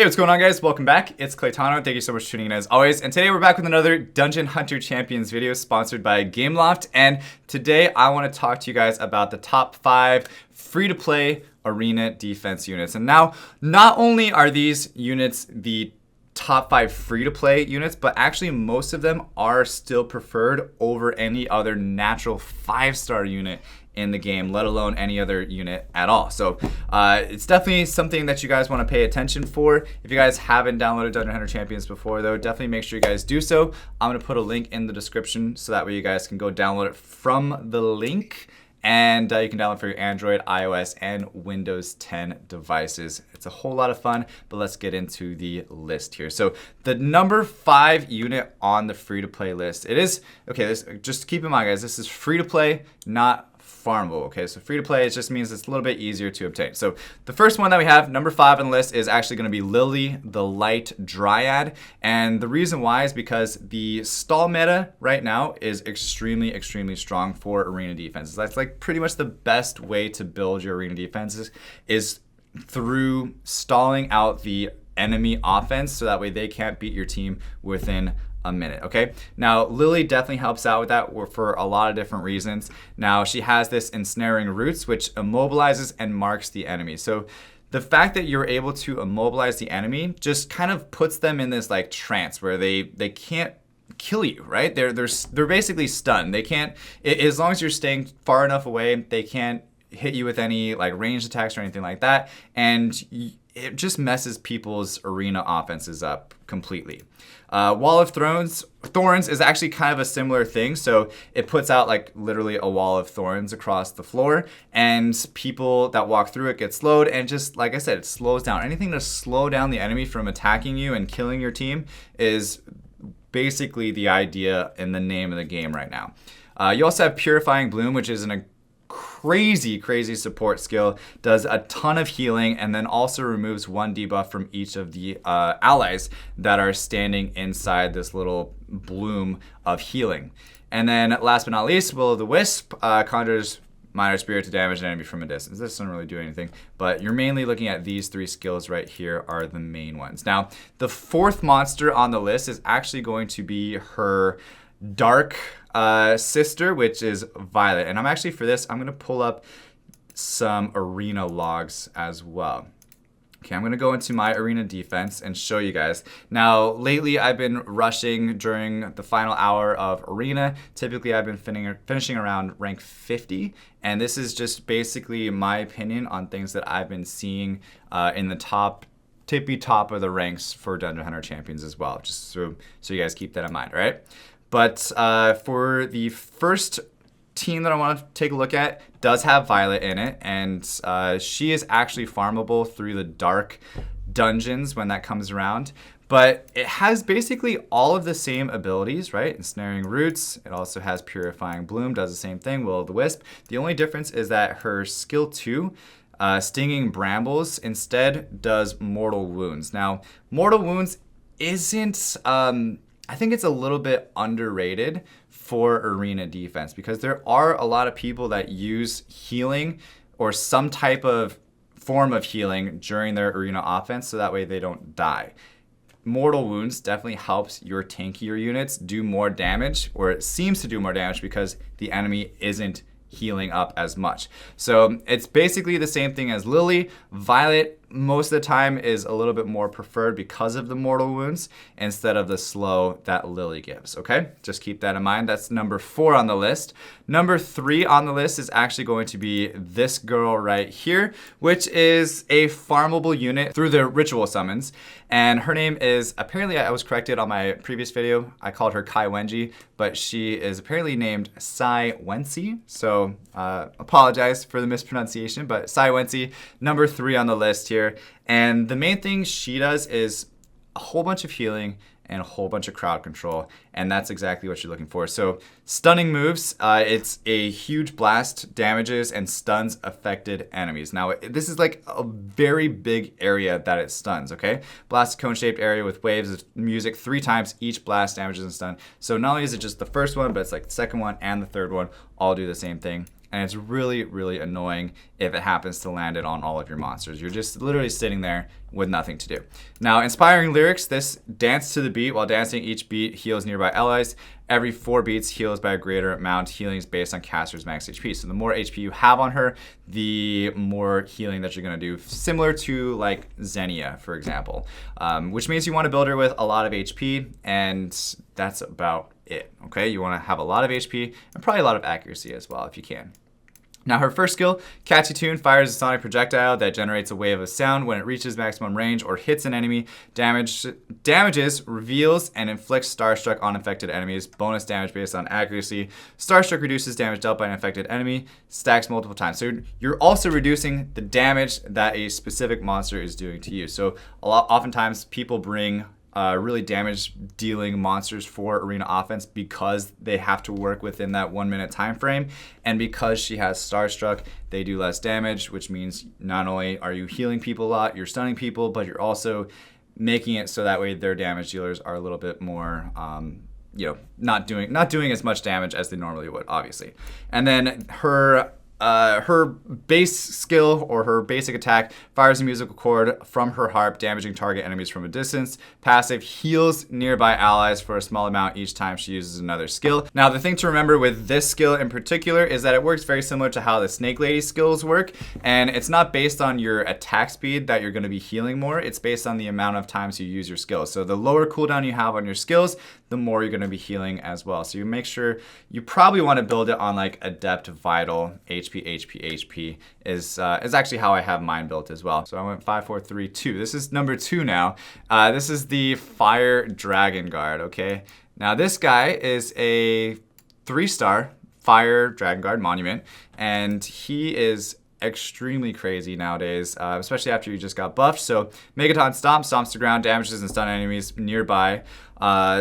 Hey, what's going on, guys? Welcome back. It's Claytano. Thank you so much for tuning in as always. And today we're back with another Dungeon Hunter Champions video sponsored by Gameloft. And today I want to talk to you guys about the top 5 free-to-play arena defense units. And now, not only are these units the top 5 free-to-play units, but actually most of them are still preferred over any other natural 5-star unit in the game, let alone any other unit at all. So it's definitely something that you guys want to pay attention for. If you guys haven't downloaded Dungeon Hunter Champions before, though, definitely make sure you guys do so. I'm going to put a link in the description so that way you guys can go download it from the link. And you can download for your Android, iOS, and Windows 10 devices. It's a whole lot of fun, but let's get into the list here. So the number 5 unit on the free-to-play list, it is, okay, just keep in mind, guys, this is free-to-play, not farmable. Okay, so free to play, it just means it's a little bit easier to obtain. So the first one that we have, number 5 on the list, is actually going to be Lily, the Light Dryad. And the reason why is because the stall meta right now is extremely strong for arena defenses. That's like pretty much the best way to build your arena defenses is through stalling out the enemy offense so that way they can't beat your team within a minute. Okay, now Lily definitely helps out with that for a lot of different reasons. Now she has this ensnaring roots which immobilizes and marks the enemy. So the fact that you're able to immobilize the enemy just kind of puts them in this like trance where they can't kill you, right? They're basically stunned. They can't, as long as you're staying far enough away, they can't hit you with any like ranged attacks or anything like that, and it just messes people's arena offenses up completely. Wall of Thorns is actually kind of a similar thing. So it puts out like literally a wall of thorns across the floor, and people that walk through it get slowed, and just like I said, it slows down. Anything to slow down the enemy from attacking you and killing your team is basically the idea in the name of the game right now. You also have Purifying Bloom, which is a crazy support skill, does a ton of healing, and then also removes 1 debuff from each of the allies that are standing inside this little bloom of healing. And then last but not least, Will of the Wisp conjures minor spirit to damage an enemy from a distance. This doesn't really do anything, but you're mainly looking at these 3 skills right here are the main ones. Now, the 4th monster on the list is actually going to be her dark sister, which is Violet. And I'm actually, for this, I'm going to pull up some arena logs as well. Okay, I'm going to go into my arena defense and show you guys. Now, lately I've been rushing during the final hour of arena. Typically I've been finishing around rank 50, and this is just basically my opinion on things that I've been seeing in the tippy top of the ranks for Dungeon Hunter Champions as well, just so you guys keep that in mind, all right? But for the first team that I want to take a look at, does have Violet in it, and she is actually farmable through the dark dungeons when that comes around. But it has basically all of the same abilities, right? Ensnaring Roots, it also has Purifying Bloom, does the same thing, Will of the Wisp. The only difference is that her skill 2, Stinging Brambles, instead does Mortal Wounds. Now, Mortal Wounds isn't... I think it's a little bit underrated for arena defense because there are a lot of people that use healing or some type of form of healing during their arena offense so that way they don't die. Mortal Wounds definitely helps your tankier units do more damage, or it seems to do more damage because the enemy isn't healing up as much. So it's basically the same thing as Lily. Violet most of the time is a little bit more preferred because of the Mortal Wounds instead of the slow that Lily gives, okay? Just keep that in mind. That's number 4 on the list. Number 3 on the list is actually going to be this girl right here, which is a farmable unit through the ritual summons. And her name is, apparently I was corrected on my previous video, I called her Sai Wenji, but she is apparently named Sai Wenji. So apologize for the mispronunciation, but Sai Wenji, number 3 on the list here. And the main thing she does is a whole bunch of healing and a whole bunch of crowd control, and that's exactly what you're looking for. So stunning moves, it's a huge blast, damages and stuns affected enemies. Now this is like a very big area that it stuns, okay? Blast a cone-shaped area with waves of music 3 times, each blast damages and stun. So not only is it just the first one, but it's like the second one and the third one all do the same thing. and it's really, really annoying if it happens to land it on all of your monsters. You're just literally sitting there with nothing to do. Now, inspiring lyrics, this dance to the beat. While dancing, each beat heals nearby allies. Every 4 beats heals by a greater amount. Healing is based on caster's max HP. So the more HP you have on her, the more healing that you're gonna do. Similar to like Xenia, for example, which means you wanna build her with a lot of HP, and that's about it, okay? You wanna have a lot of HP and probably a lot of accuracy as well if you can. Now her first skill, Catchy Tune, fires a sonic projectile that generates a wave of sound when it reaches maximum range or hits an enemy. Damages, reveals, and inflicts Starstruck on infected enemies. Bonus damage based on accuracy. Starstruck reduces damage dealt by an infected enemy. Stacks multiple times. So you're also reducing the damage that a specific monster is doing to you. So oftentimes people bring really damage dealing monsters for arena offense because they have to work within that 1 minute time frame, and because she has Starstruck, they do less damage, which means not only are you healing people a lot, you're stunning people, but you're also making it so that way their damage dealers are a little bit more not doing as much damage as they normally would, obviously. And then her base skill, or her basic attack, fires a musical chord from her harp, damaging target enemies from a distance. Passive, heals nearby allies for a small amount each time she uses another skill. Now, the thing to remember with this skill in particular is that it works very similar to how the Snake Lady skills work, and it's not based on your attack speed that you're going to be healing more. It's based on the amount of times you use your skills. So the lower cooldown you have on your skills, the more you're going to be healing as well. So you make sure you probably want to build it on like Adept, Vital, HP is actually how I have mine built as well. So I went 5, 4, 3, 2. This is number 2 now. This is the Fire Dragon Guard, okay? Now this guy is a 3-star Fire Dragon Guard Monument, and he is extremely crazy nowadays, especially after you just got buffed. So Megaton Stomp, stomps the ground, damages and stun enemies nearby.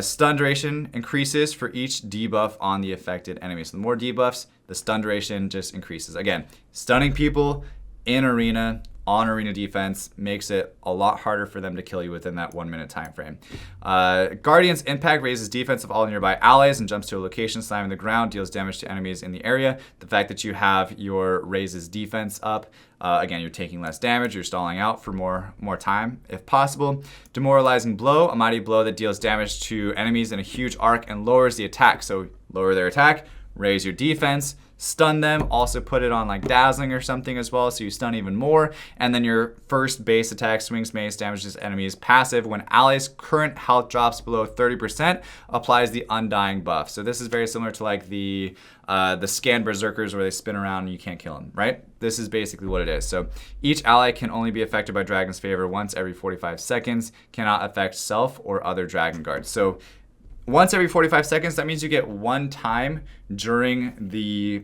Stun duration increases for each debuff on the affected enemy. So the more debuffs, the stun duration just increases. Again, stunning people in arena, on arena defense, makes it a lot harder for them to kill you within that 1 minute time frame. Guardian's Impact raises defense of all nearby allies and jumps to a location, slamming the ground, deals damage to enemies in the area. The fact that you have your raises defense up, again, you're taking less damage, you're stalling out for more time if possible. Demoralizing Blow, a mighty blow that deals damage to enemies in a huge arc and lowers the attack. So lower their attack, raise your defense, stun them, also put it on like Dazzling or something as well, so you stun even more. And then your first base attack, Swings Mace, damages enemies. Passive, when allies' current health drops below 30%, applies the Undying buff. So this is very similar to like the Scan Berserkers where they spin around and you can't kill them, right? This is basically what it is. So each ally can only be affected by Dragon's Favor once every 45 seconds, cannot affect self or other Dragon Guards. So once every 45 seconds, that means you get one time during the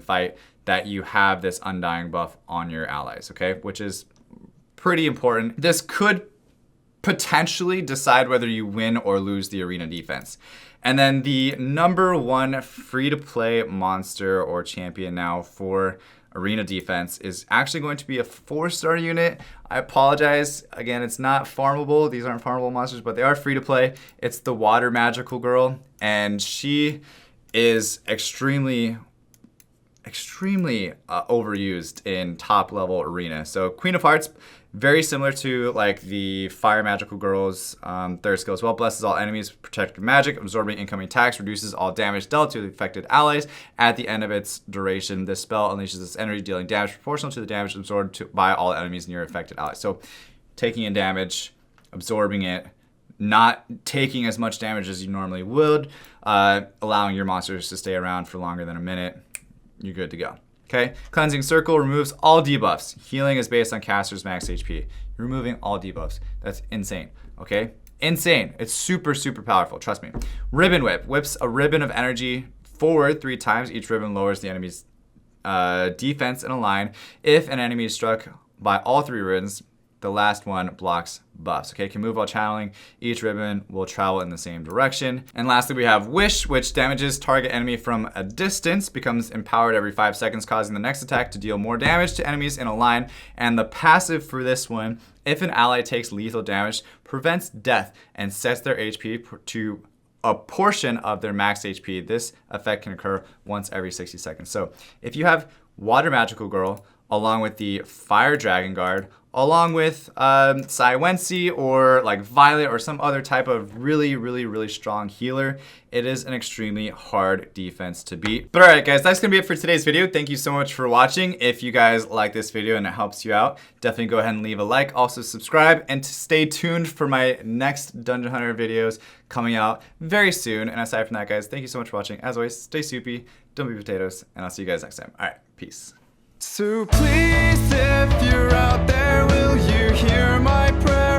fight that you have this Undying buff on your allies, okay? Which is pretty important. This could potentially decide whether you win or lose the arena defense. And then the number 1 free-to-play monster or champion now for arena defense is actually going to be a 4-star unit. I apologize. Again, it's not farmable. These aren't farmable monsters, but they are free to play. It's the Water Magical Girl, and she is extremely overused in top level arena. So Queen of Hearts, very similar to like the Fire Magical Girl's third skill as well. Blesses all enemies, protective magic, absorbing incoming attacks, reduces all damage dealt to the affected allies. At the end of its duration, this spell unleashes its energy, dealing damage proportional to the damage absorbed by all enemies near affected allies. So taking in damage, absorbing it, not taking as much damage as you normally would, allowing your monsters to stay around for longer than a minute. You're good to go. Okay, Cleansing Circle removes all debuffs. Healing is based on caster's max HP. You're removing all debuffs. That's insane, okay? Insane. It's super, super powerful, trust me. Ribbon Whip whips a ribbon of energy forward 3 times. Each ribbon lowers the enemy's defense in a line. If an enemy is struck by all 3 ribbons, the last one blocks buffs. Okay, can move while channeling. Each ribbon will travel in the same direction. And lastly, we have Wish, which damages target enemy from a distance, becomes empowered every 5 seconds, causing the next attack to deal more damage to enemies in a line. And the passive for this one, if an ally takes lethal damage, prevents death and sets their HP to a portion of their max HP. This effect can occur once every 60 seconds. So if you have Water Magical Girl, along with the Fire Dragon Guard, along with Sai Wenji or like Violet or some other type of really strong healer, it is an extremely hard defense to beat. But alright guys, that's gonna be it for today's video. Thank you so much for watching. If you guys like this video and it helps you out, definitely go ahead and leave a like. Also subscribe and stay tuned for my next Dungeon Hunter videos coming out very soon. And aside from that guys, thank you so much for watching. As always, stay soupy, don't be potatoes, and I'll see you guys next time. Alright, peace. So please, if you're out there, will you hear my prayer?